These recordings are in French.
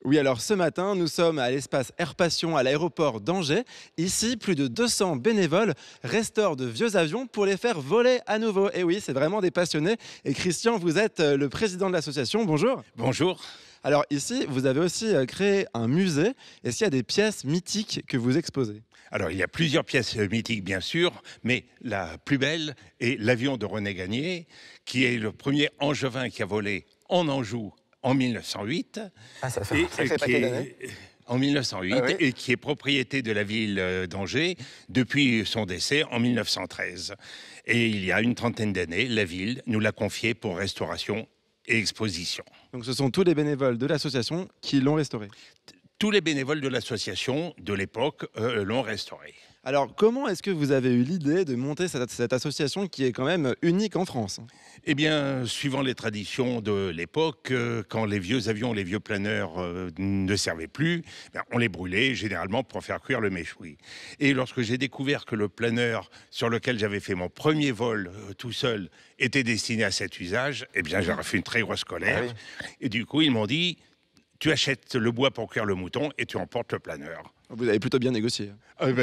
Oui, alors ce matin, nous sommes à l'espace Air Passion à l'aéroport d'Angers. Ici, plus de 200 bénévoles restaurent de vieux avions pour les faire voler à nouveau. Et oui, c'est vraiment des passionnés. Et Christian, vous êtes le président de l'association. Bonjour. Bonjour. Alors ici, vous avez aussi créé un musée. Est-ce qu'il y a des pièces mythiques que vous exposez? Alors, il y a plusieurs pièces mythiques, bien sûr, mais la plus belle est l'avion de René Gagné, qui est le premier Angevin qui a volé en Anjou en 1908. Ah, ça fait un sacré paquet d'années. En 1908, Ah oui. et qui est propriété de la ville d'Angers depuis son décès en 1913. Et il y a une trentaine d'années, la ville nous l'a confié pour restauration et exposition. Donc ce sont tous les bénévoles de l'association qui l'ont restauré. Tous les bénévoles de l'association de l'époque l'ont restauré. Alors comment est-ce que vous avez eu l'idée de monter cette association qui est quand même unique en France? Eh bien, suivant les traditions de l'époque, quand les vieux avions, les vieux planeurs ne servaient plus, on les brûlait généralement pour faire cuire le méchoui. Et lorsque j'ai découvert que le planeur sur lequel j'avais fait mon premier vol tout seul était destiné à cet usage, eh bien, j'aurais fait une très grosse colère. Ah oui. Et du coup, ils m'ont dit, tu achètes le bois pour cuire le mouton et tu emportes le planeur. Vous avez plutôt bien négocié.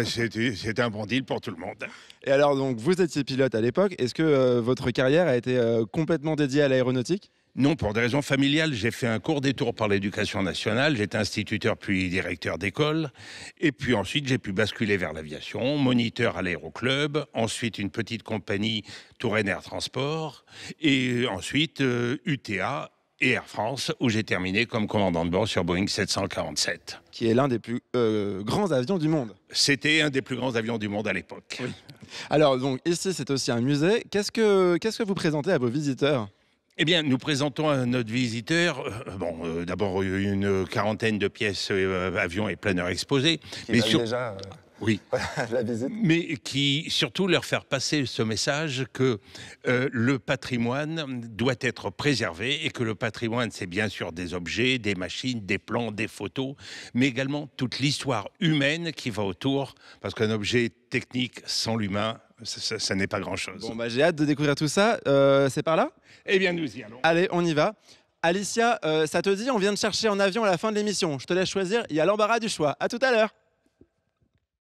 C'était un bon deal pour tout le monde. Et alors donc vous étiez pilote à l'époque. Est-ce que votre carrière a été complètement dédiée à l'aéronautique? Non, pour des raisons familiales, j'ai fait un court détour par l'éducation nationale. J'étais instituteur puis directeur d'école. Et puis ensuite, j'ai pu basculer vers l'aviation, moniteur à l'aéroclub, ensuite une petite compagnie Touraine Air Transport, et ensuite UTA et Air France, où j'ai terminé comme commandant de bord sur Boeing 747. Qui est l'un des plus grands avions du monde. C'était un des plus grands avions du monde à l'époque. Oui. Alors donc ici c'est aussi un musée. Qu'est-ce que vous présentez à vos visiteurs? Eh bien, nous présentons à notre visiteur, d'abord une quarantaine de pièces avions et planeurs exposés, Qui mais valent déjà oui, la visite. mais qui surtout leur faire passer ce message que le patrimoine doit être préservé et que le patrimoine, c'est bien sûr des objets, des machines, des plans, des photos, mais également toute l'histoire humaine qui va autour, parce qu'un objet technique sans l'humain, ça n'est pas grand-chose. Bon bah j'ai hâte de découvrir tout ça. C'est par là? Eh bien, nous y allons. Allez, on y va. Alicia, ça te dit, on vient de chercher en avion à la fin de l'émission. Je te laisse choisir, il y a l'embarras du choix. À tout à l'heure.